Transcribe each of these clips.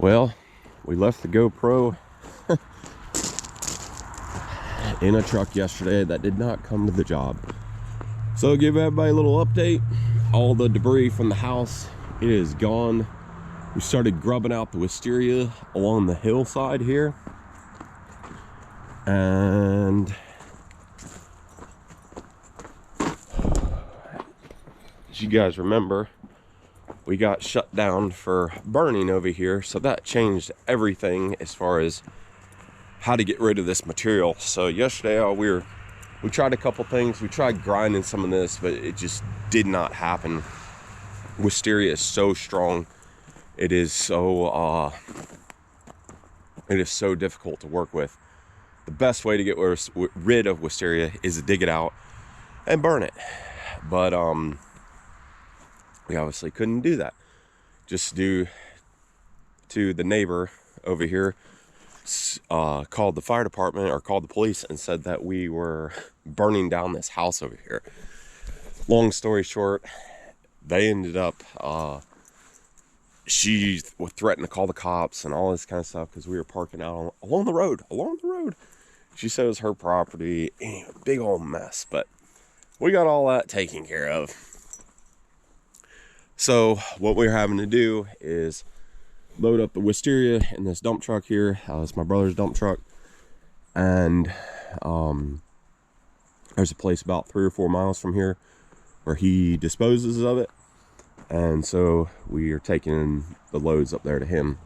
Well, we left the GoPro in a truck yesterday that did not come to the job. So I'll give everybody a little update. All the debris from the house, it is gone. We started grubbing out the wisteria along the hillside here. And as you guys remember, we got shut down for burning over here, so that changed everything as far as how to get rid of this material. So yesterday we tried a couple things. We tried grinding some of this, but it just did not happen. Wisteria is so strong. It is so difficult to work with. The best way to get rid of wisteria is to dig it out and burn it. But we obviously couldn't do that. Just due to the neighbor over here called the fire department or called the police and said that we were burning down this house over here. Long story short, they ended up she threatened to call the cops and all this kind of stuff because we were parking out along the road. She said it was her property. Anyway, big old mess, but we got all that taken care of. So what we're having to do is load up the wisteria in this dump truck here. It's my brother's dump truck, and there's a place about 3 or 4 miles from here where he disposes of it, and so we are taking the loads up there to him.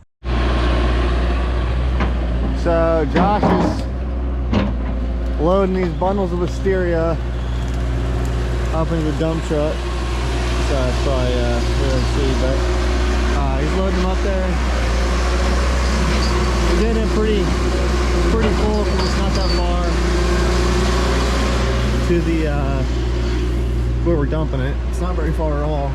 So Josh is loading these bundles of wisteria up into the dump truck. So it's probably really see, but he's loading them up there. He's getting it pretty full because it's not that far to the where we're dumping it. It's not very far at all.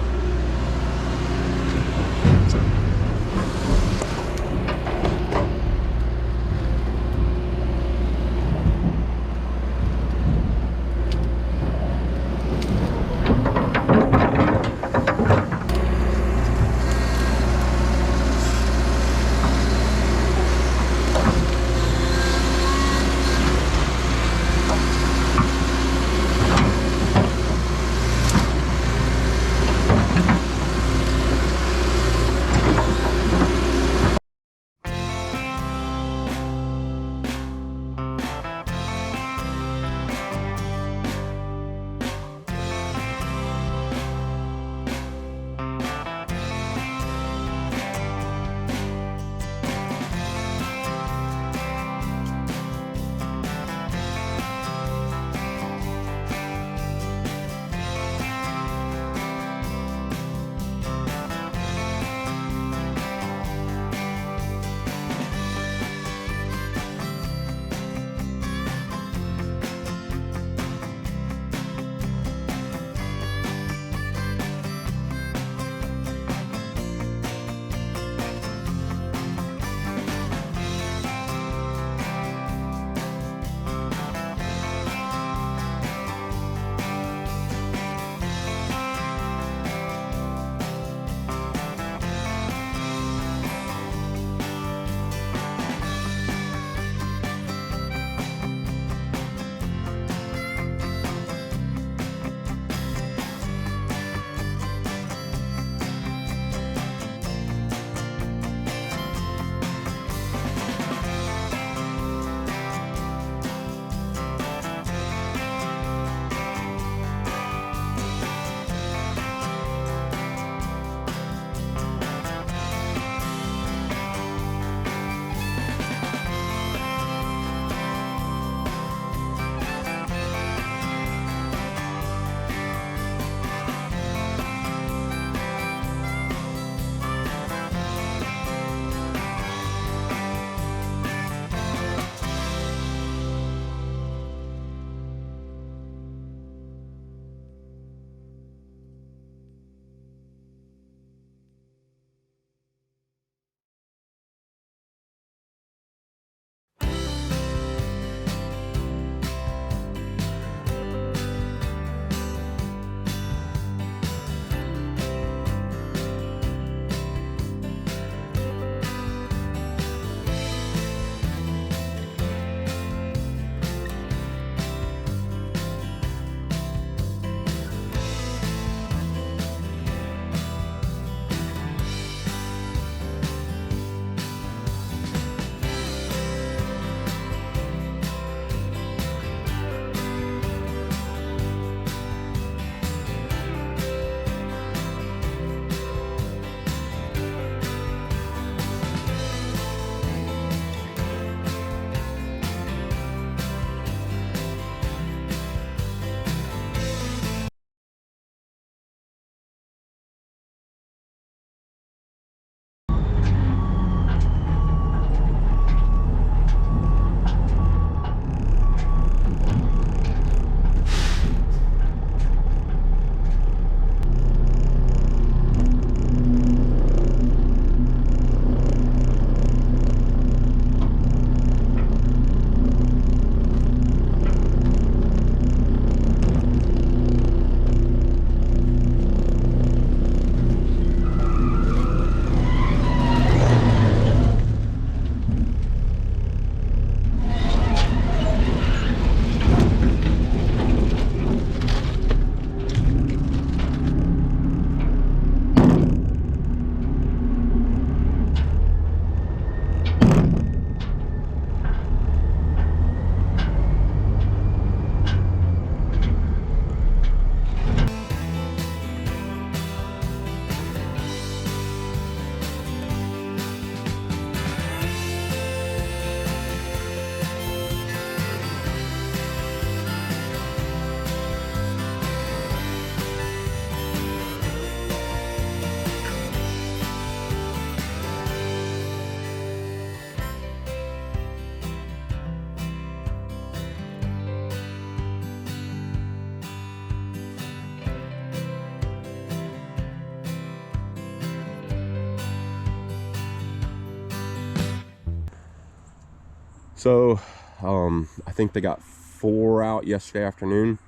So I think they got 4 out yesterday afternoon.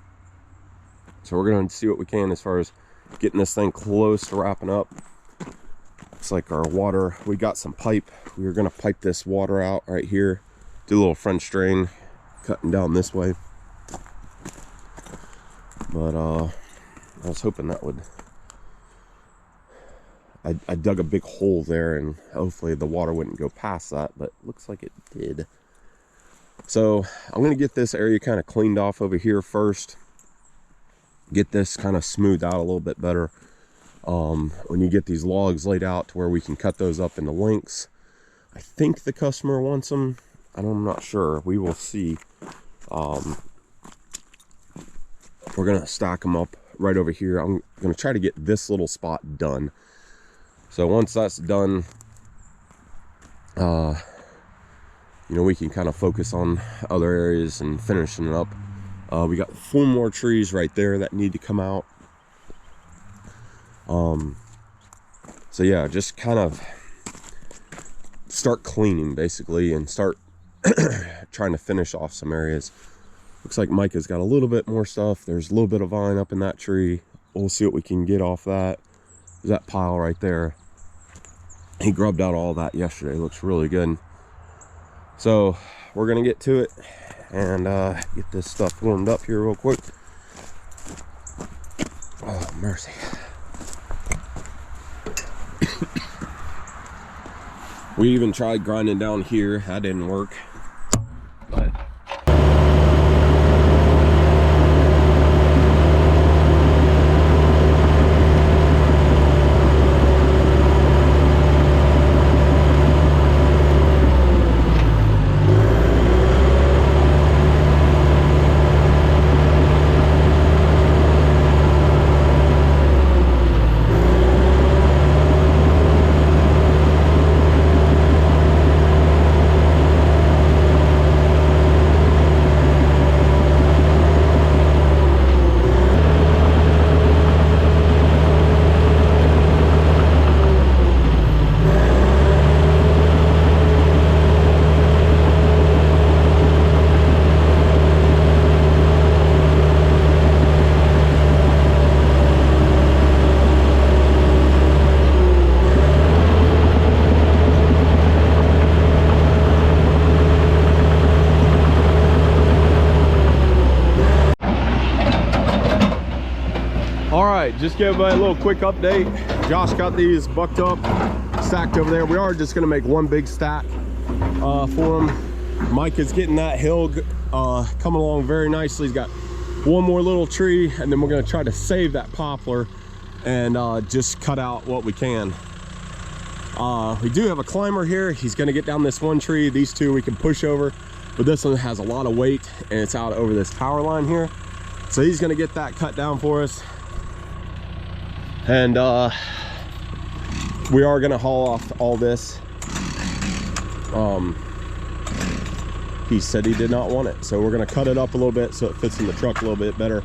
So we're gonna see what we can as far as getting this thing close to wrapping up. It's like our water, we got some pipe. We were gonna pipe this water out right here, do a little French drain, cutting down this way. But I was hoping that would, I dug a big hole there and hopefully the water wouldn't go past that, but looks like it did. So I'm gonna get this area kind of cleaned off over here first, get this kind of smoothed out a little bit better. When you get these logs laid out to where we can cut those up into lengths, I think the customer wants them. I'm not sure. We will see. We're gonna stack them up right over here. I'm gonna try to get this little spot done. So once that's done, you know, we can kind of focus on other areas and finishing it up. We got 4 more trees right there that need to come out. So yeah, just kind of start cleaning basically and start trying to finish off some areas. Looks like Micah's got a little bit more stuff. There's a little bit of vine up in that tree. We'll see what we can get off that. There's that pile right there. He grubbed out all that yesterday. Looks really good. So we're gonna get to it and get this stuff warmed up here real quick. Oh mercy. We even tried grinding down here. That didn't work. But just give a little quick update. Josh got these bucked up, stacked over there. We are just gonna make one big stack for him. Mike is getting that hill coming along very nicely. He's got one more little tree, and then we're gonna try to save that poplar and just cut out what we can. We do have a climber here. He's gonna get down this one tree. These two we can push over, but this one has a lot of weight and it's out over this power line here. So he's gonna get that cut down for us. And we are gonna haul off all this. He said he did not want it, so we're gonna cut it up a little bit so it fits in the truck a little bit better.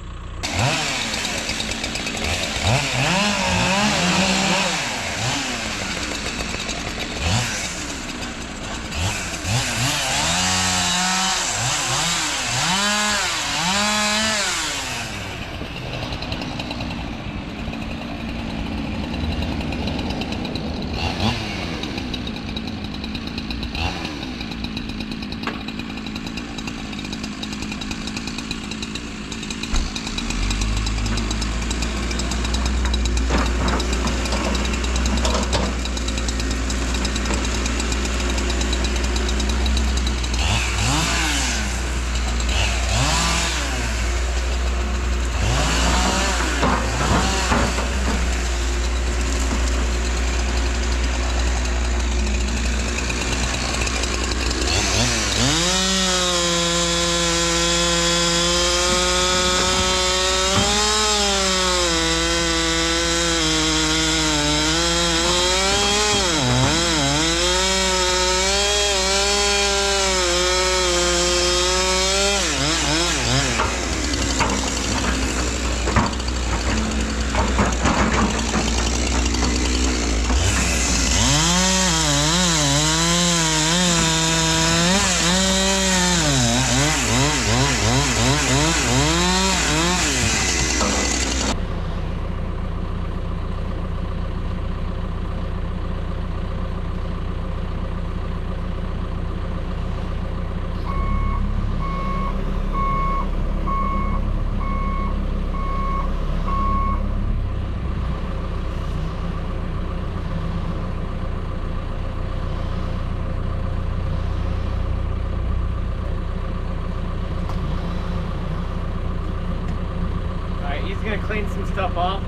clean some stuff off.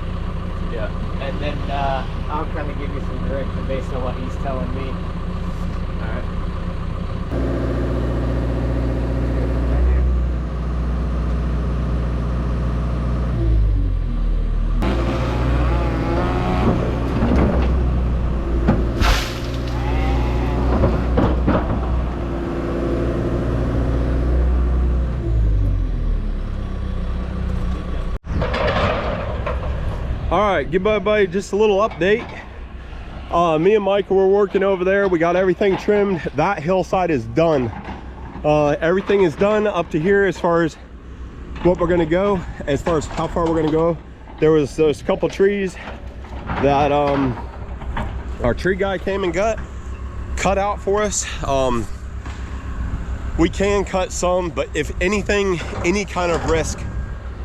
Yeah. And then I'll kind of give you some direction based on what he's telling me. All right. All right, give everybody just a little update. Me and Mike were working over there. We got everything trimmed. That hillside is done. Everything is done up to here as far as what we're gonna go, as far as how far we're gonna go. There was those couple trees that our tree guy came and cut out for us. We can cut some, but if anything, any kind of risk,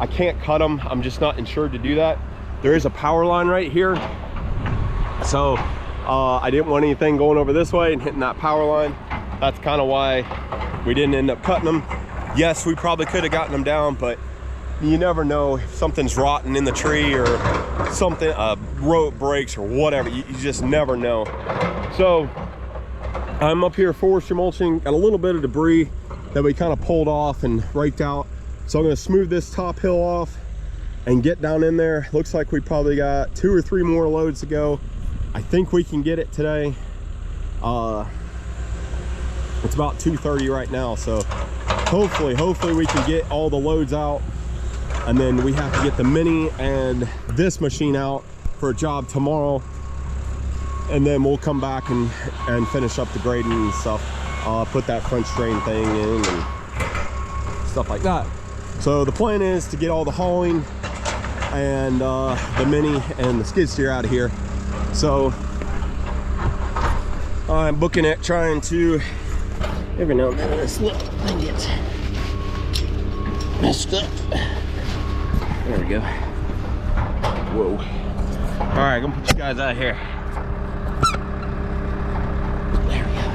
I can't cut them. I'm just not insured to do that. There is a power line right here, so I didn't want anything going over this way and hitting that power line. That's kind of why we didn't end up cutting them. Yes, we probably could have gotten them down, but you never know if something's rotten in the tree or something, rope breaks or whatever. You just never know. So I'm up here forestry mulching, got a little bit of debris that we kind of pulled off and raked out. So I'm going to smooth this top hill off and get down in there. Looks like we probably got 2 or 3 more loads to go. I think we can get it today. It's about 2:30 right now, so hopefully we can get all the loads out, and then we have to get the mini and this machine out for a job tomorrow, and then we'll come back and finish up the grading and stuff. Put that French drain thing in and stuff like that. So the plan is to get all the hauling and the mini and the skid steer out of here. So I'm booking it, trying to every now and then this little thing gets messed up. There we go. Whoa. All right, I'm gonna put you guys out here. There we go.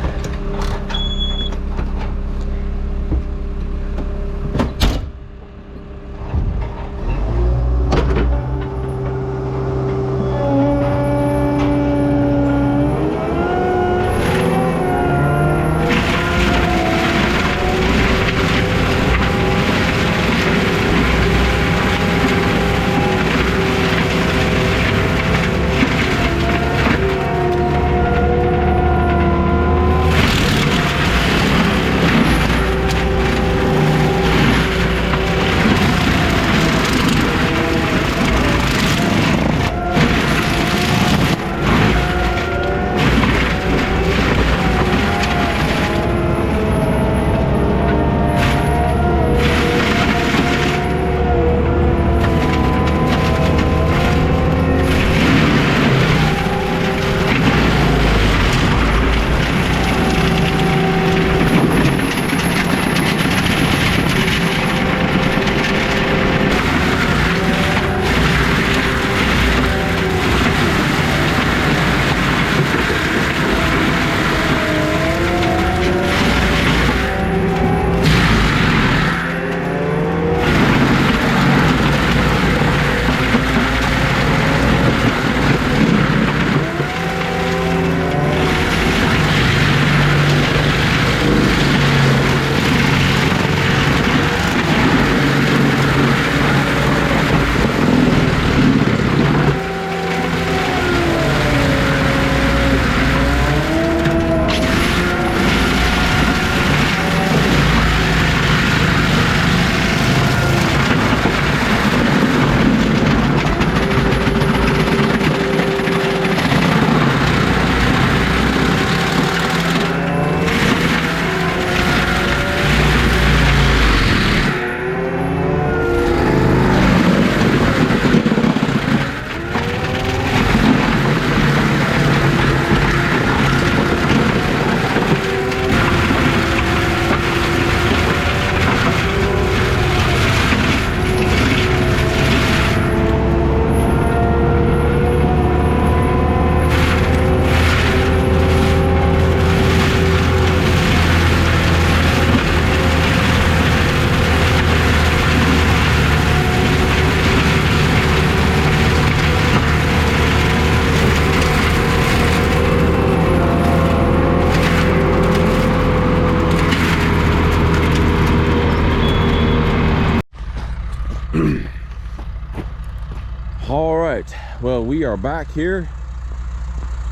well, we are back here.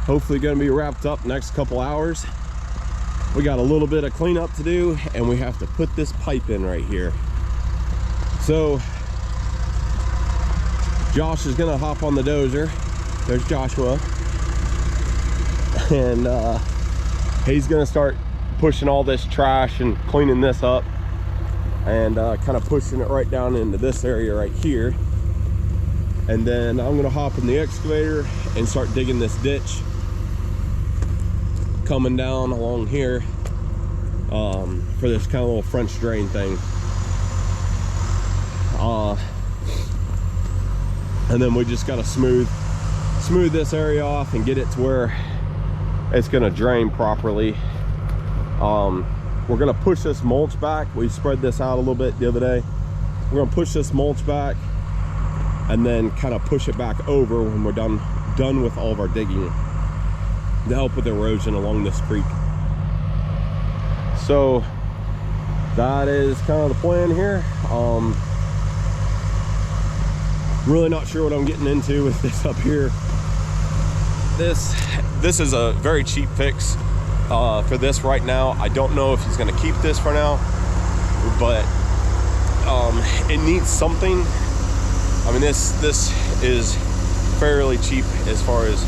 Hopefully gonna be wrapped up next couple hours. We got a little bit of cleanup to do, and we have to put this pipe in right here. So Josh is gonna hop on the dozer. There's Joshua. And he's gonna start pushing all this trash and cleaning this up, and kind of pushing it right down into this area right here. And then I'm gonna hop in the excavator and start digging this ditch coming down along here for this kind of little French drain thing. And then we just gotta smooth this area off and get it to where it's gonna drain properly. We're gonna push this mulch back. We spread this out a little bit the other day. We're gonna push this mulch back and then kind of push it back over when we're done with all of our digging to help with erosion along this creek. So that is kind of the plan here. Really not sure what I'm getting into with this up here. This is a very cheap fix for this right now. I don't know if he's going to keep this for now, but it needs something. I mean, this is fairly cheap as far as,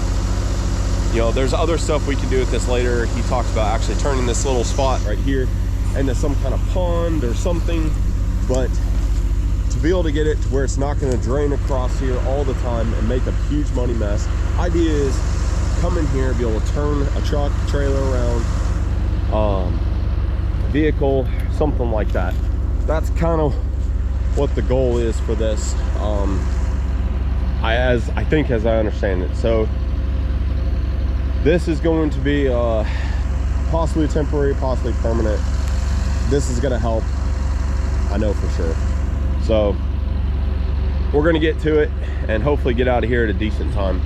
you know, there's other stuff we can do with this later. He talks about actually turning this little spot right here into some kind of pond or something, but to be able to get it to where it's not going to drain across here all the time and make a huge money mess. Idea is come in here, be able to turn a truck, trailer around, vehicle, something like that. That's kind of what the goal is for this, I think, as I understand it. So this is going to be possibly temporary, possibly permanent. This is going to help, I know for sure. So we're going to get to it and hopefully get out of here at a decent time.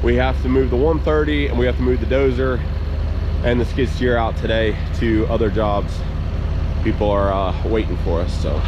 We have to move the 130 and we have to move the dozer and the skid steer out today to other jobs. People are waiting for us, so.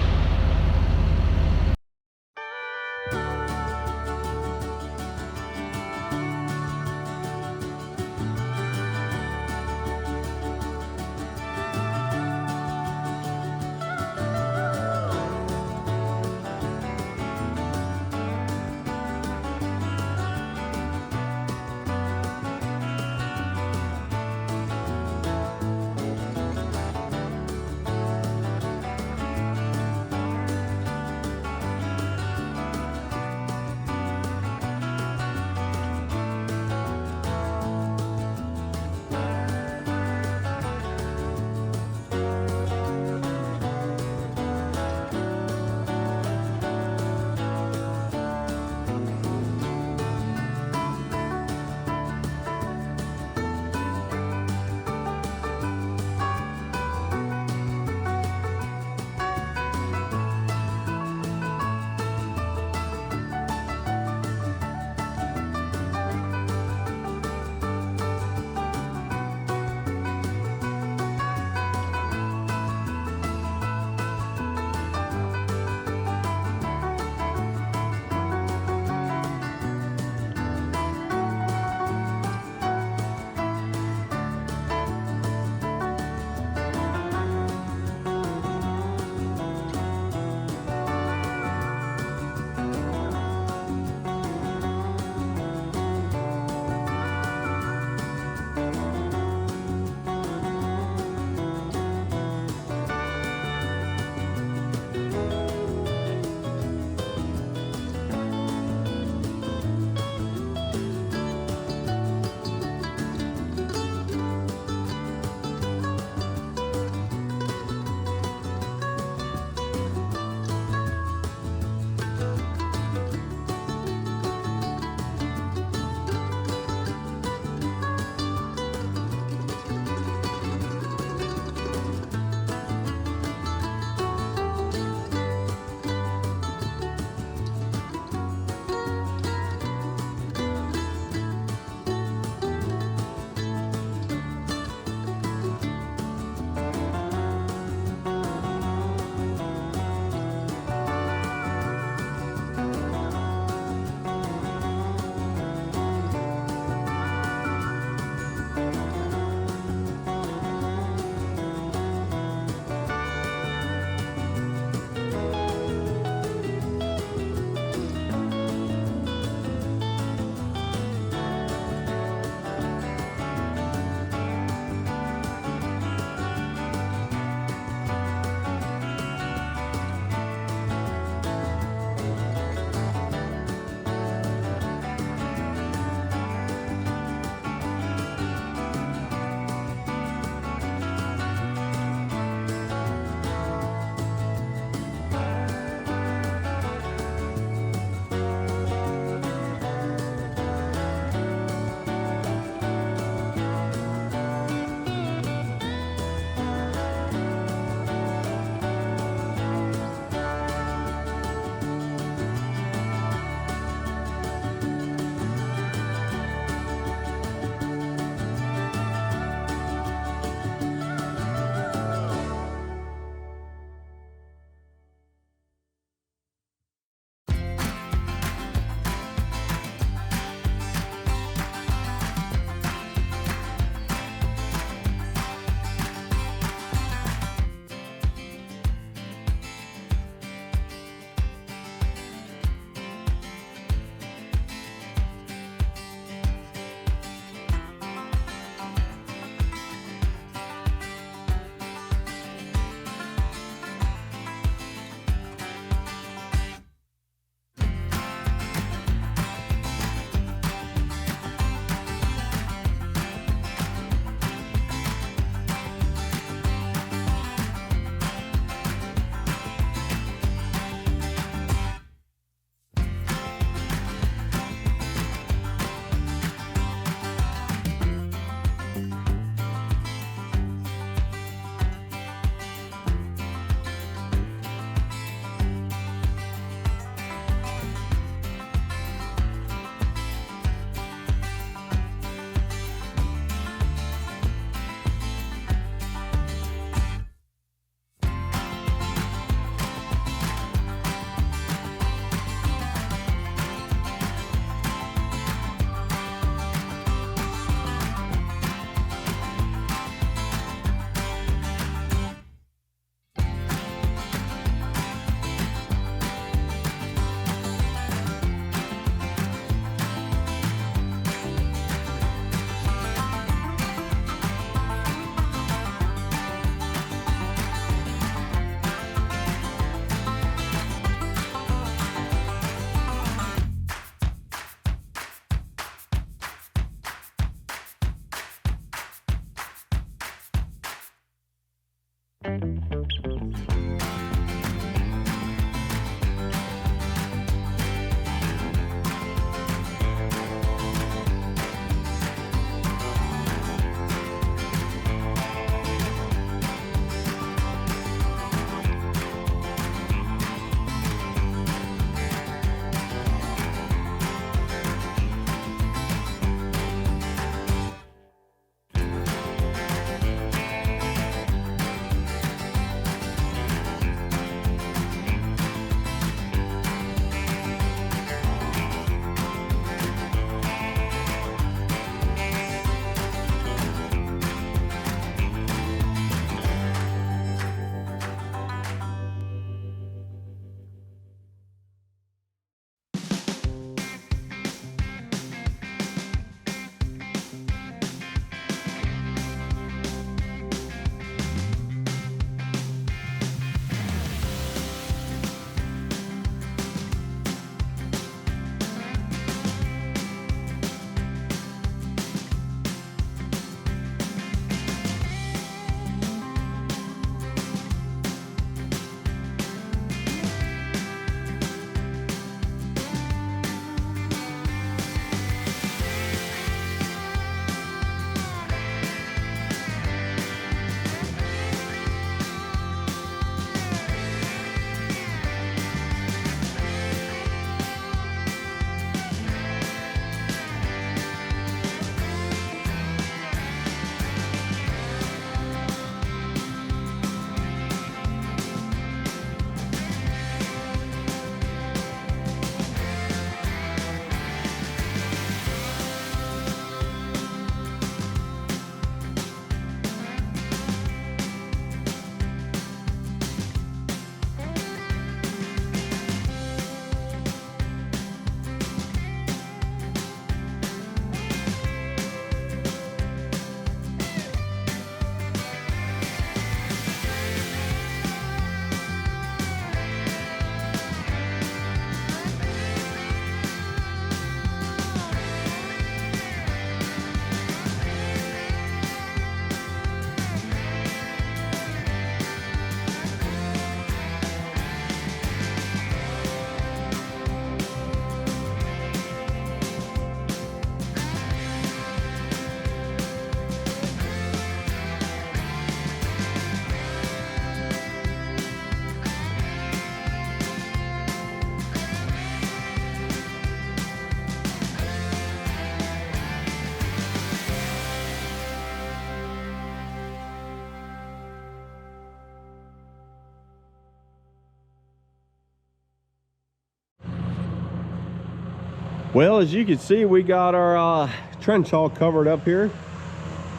Well, as you can see, we got our trench all covered up here.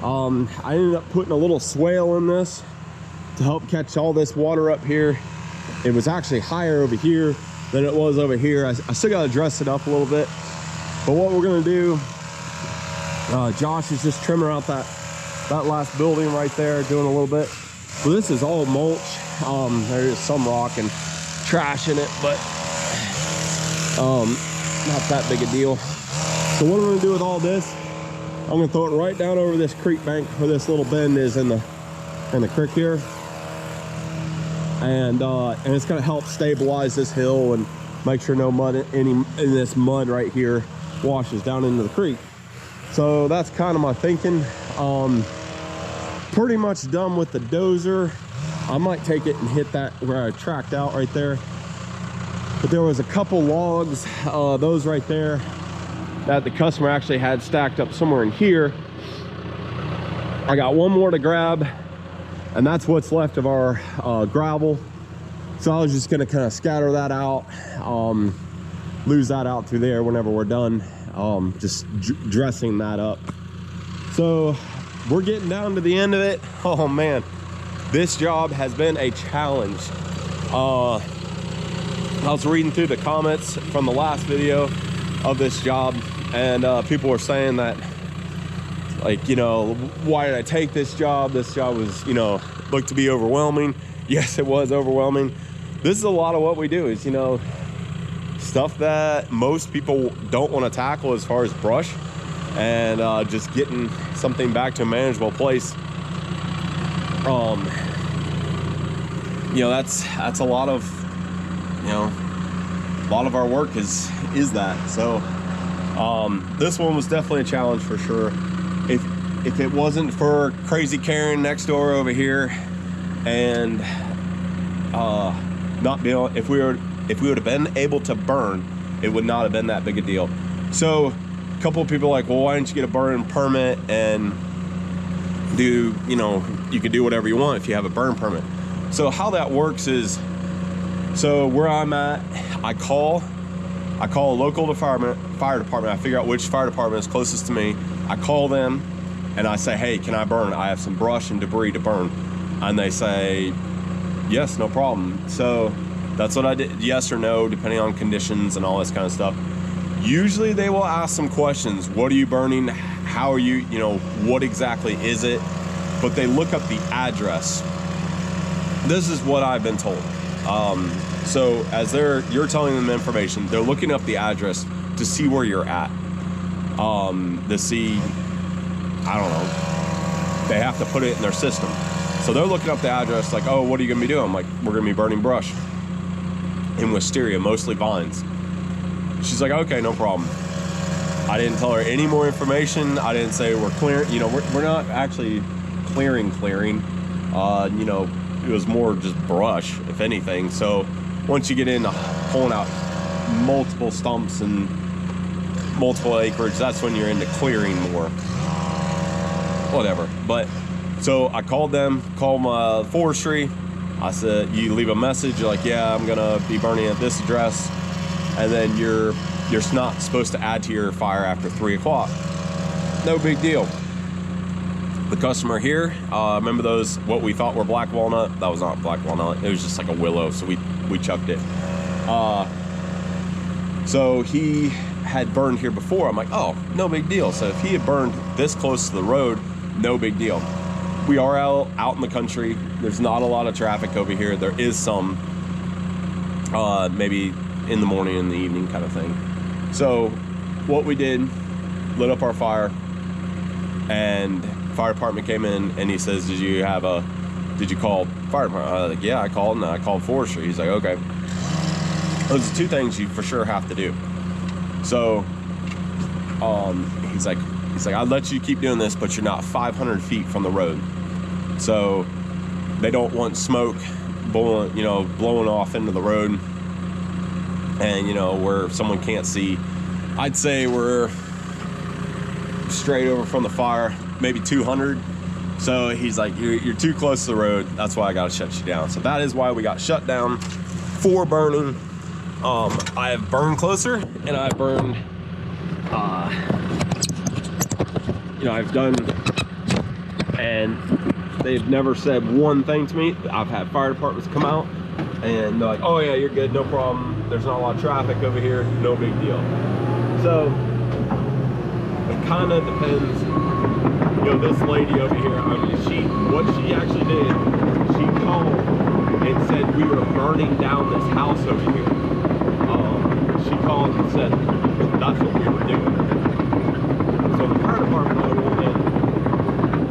I ended up putting a little swale in this to help catch all this water up here. It was actually higher over here than it was over here. I still got to dress it up a little bit. But what we're going to do, Josh is just trimming out that last building right there, doing a little bit. So this is all mulch. There is some rock and trash in it, but not that big a deal. So what I'm going to do with all this, I'm going to throw it right down over this creek bank where this little bend is in the creek here, and it's going to help stabilize this hill and make sure no mud in this mud right here washes down into the creek. So that's kind of my thinking. Pretty much done with the dozer. I might take it and hit that where I tracked out right there. But there was a couple logs, those right there, that the customer actually had stacked up somewhere in here. I got one more to grab, and that's what's left of our gravel. So I was just gonna kind of scatter that out, lose that out through there whenever we're done, just dressing that up. So we're getting down to the end of it. Oh man, this job has been a challenge. I was reading through the comments from the last video of this job, and people were saying that, like, you know, why did I take this job? This job was, you know, looked to be overwhelming. Yes, it was overwhelming. This is a lot of what we do, is, you know, stuff that most people don't want to tackle as far as brush, and just getting something back to a manageable place. you know, that's a lot of, you know, a lot of our work is that. So this one was definitely a challenge for sure. If it wasn't for crazy Karen next door over here, and not be able, if we would have been able to burn, it would not have been that big a deal. So a couple of people are like, well, why didn't you get a burn permit and do, you know, you can do whatever you want if you have a burn permit. So how that works is, so where I'm at, I call a local fire department. I figure out which fire department is closest to me. I call them and I say, hey, can I burn? I have some brush and debris to burn. And they say, yes, no problem. So that's what I did, yes or no, depending on conditions and all this kind of stuff. Usually they will ask some questions. What are you burning? How are you, you know, what exactly is it? But they look up the address. This is what I've been told. So as you're telling them information, they're looking up the address to see where you're at. To see, I don't know, they have to put it in their system. So they're looking up the address like, oh, what are you gonna be doing? I'm like, we're gonna be burning brush in wisteria, mostly vines. She's like, okay, no problem. I didn't tell her any more information. I didn't say we're clearing, you know, we're not actually clearing. You know, it was more just brush, if anything. So once you get into pulling out multiple stumps and multiple acreage, that's when you're into clearing more. Whatever. But so I called my forestry. I said, you leave a message, you're like, yeah, I'm gonna be burning at this address, and then you're not supposed to add to your fire after 3 o'clock. No big deal. The customer here, remember those, what we thought were black walnut? That was not black walnut, it was just like a willow, so we chucked it. So he had burned here before. I'm like, oh, no big deal. So if he had burned this close to the road, no big deal. We are out in the country. There's not a lot of traffic over here. There is some, maybe in the morning and the evening kind of thing. So what we did, lit up our fire, and fire department came in and he says, did you call fire department? I was like, yeah, I called, and I called forestry. He's like, okay. Those are two things you for sure have to do. So he's like, I'll let you keep doing this, but you're not 500 feet from the road. So they don't want smoke blowing off into the road, and you know, where someone can't see. I'd say we're straight over from the fire, maybe 200. So he's like, you're too close to the road. That's why I gotta shut you down. So that is why we got shut down for burning. I have burned closer, and I've burned, I've done, and they've never said one thing to me. I've had fire departments come out and they're like, oh yeah, you're good, no problem. There's not a lot of traffic over here, no big deal. So it kind of depends. You know, this lady over here, what she actually did, she called and said we were burning down this house over here. She called and said that's what we were doing. So the fire department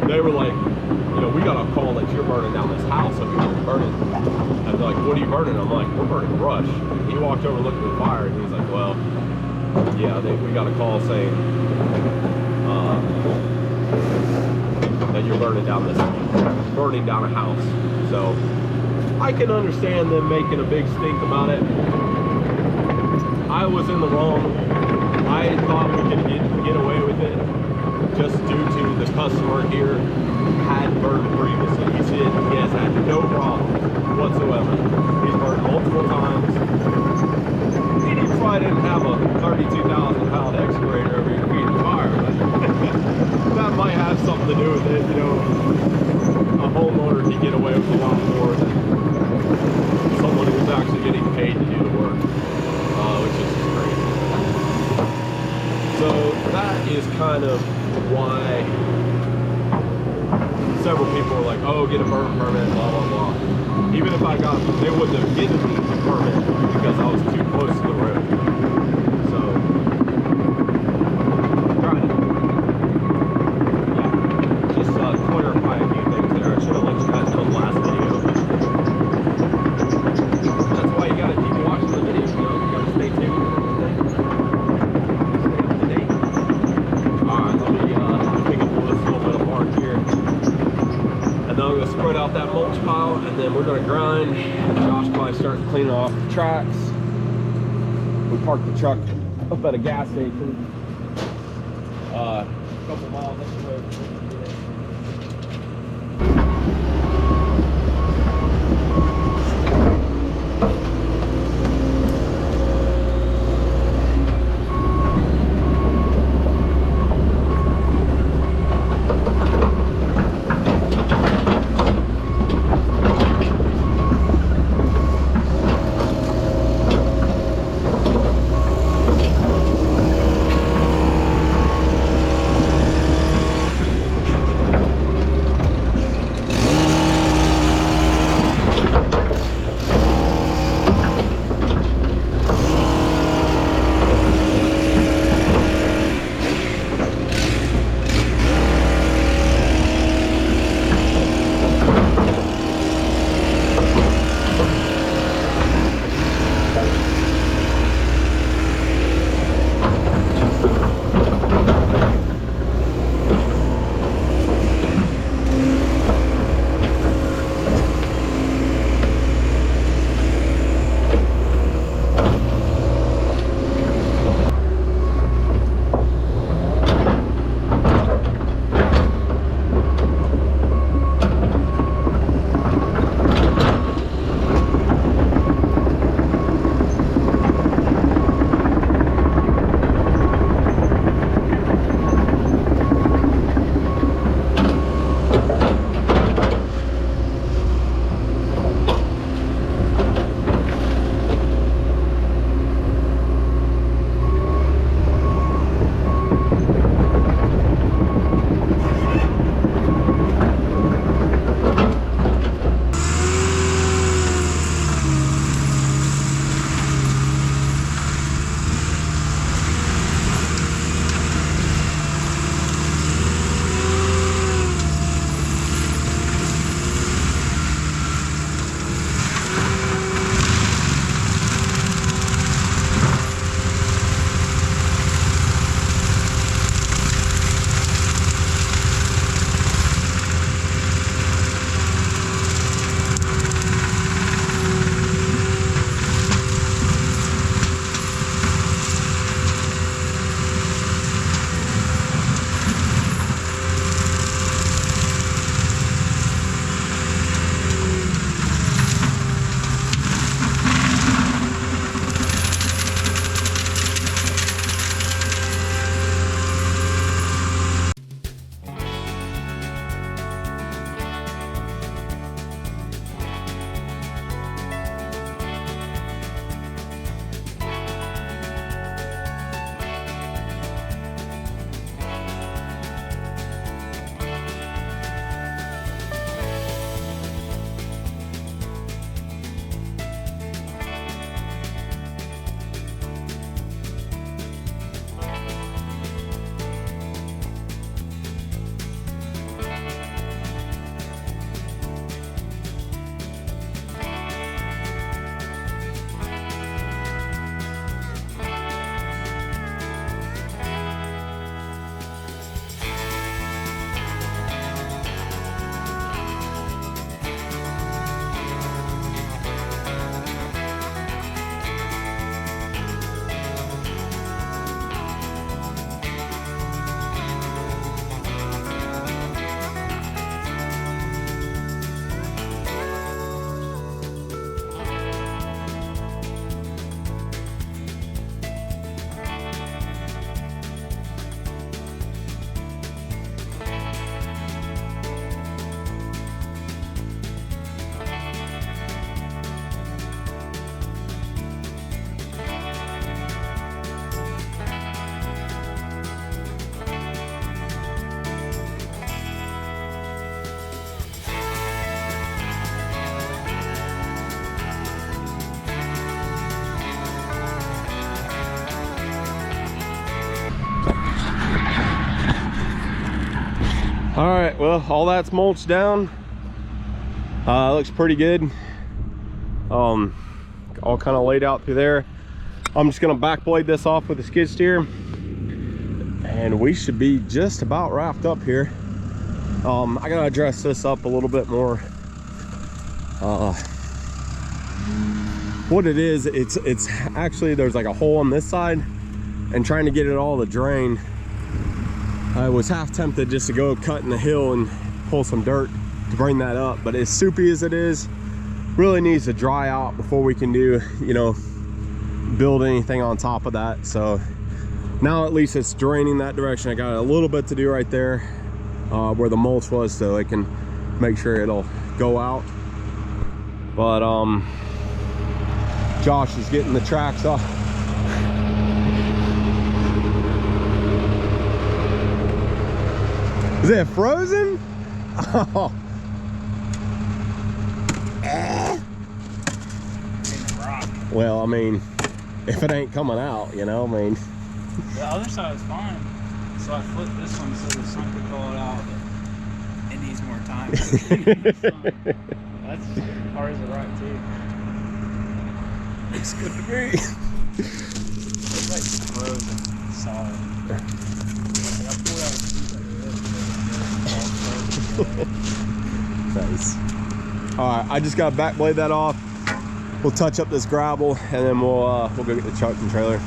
they were like, you know, we got a call that you're burning down this house over here, burning. And they're like, what are you burning? I'm like, we're burning brush. He walked over and looked at the fire, and he's like, well, yeah, we got a call saying that you're burning down a house. So I can understand them making a big stink about it. I was in the wrong. I thought we could get away with it just due to the customer here had burned previously. He has had no problem whatsoever. He's burned multiple times. He probably didn't have a 32,000 pound excavator over your feet of fire, but that might have something to do with it. You know, a homeowner can get away with a lot more than someone who's actually getting paid to do the work, which is crazy. So that is kind of why several people are like, oh, get a burn permit, blah, blah, blah. Even if I got, they wouldn't have given me a permit because I was too close to the road. So, trying to, just clarify a few things there. I should have let you guys know the last video. Now I'm gonna spread out that mulch pile, and then we're gonna grind. Josh probably start cleaning off the tracks. We parked the truck up at a gas station. A couple miles up the road. All right, well, all that's mulched down. Looks pretty good. All kind of laid out through there. I'm just gonna back blade this off with a skid steer, and we should be just about wrapped up here. I gotta dress this up a little bit more. What it is, it's actually, there's like a hole on this side, and trying to get it all to drain, I was half tempted just to go cut in the hill and pull some dirt to bring that up, but as soupy as it is, really needs to dry out before we can do, you know, build anything on top of that. So now at least it's draining that direction. I got a little bit to do right there where the mulch was, so I can make sure it'll go out. But Josh is getting the tracks off. Is it frozen? Oh. Well, I mean, if it ain't coming out, you know, I mean. The other side is fine. So I flipped this one so the sun could pull it out, but it needs more time. That's hard as a rock too. It's good to me. It's like frozen solid. Like I pulled out a piece like this. Nice. All right, I just got to back blade that off. We'll touch up this gravel, and then we'll go get the truck and trailer.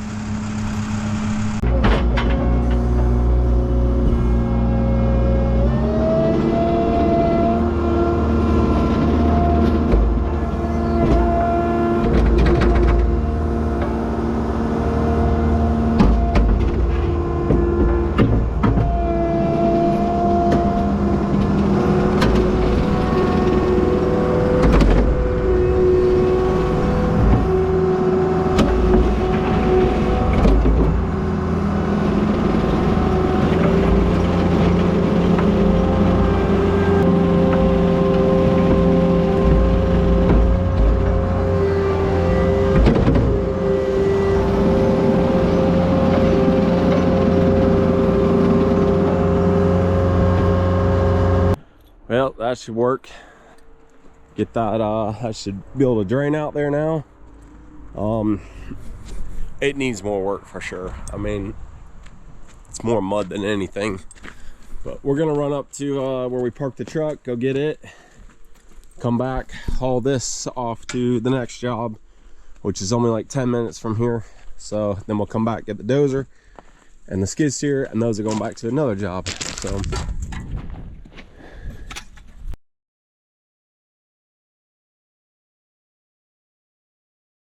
Well, that should work. Get that, that should be able to drain out there now. It needs more work for sure. I mean, it's more mud than anything. But we're gonna run up to where we parked the truck, go get it, come back, haul this off to the next job, which is only like 10 minutes from here. So then we'll come back, get the dozer and the skid steer, and those are going back to another job. So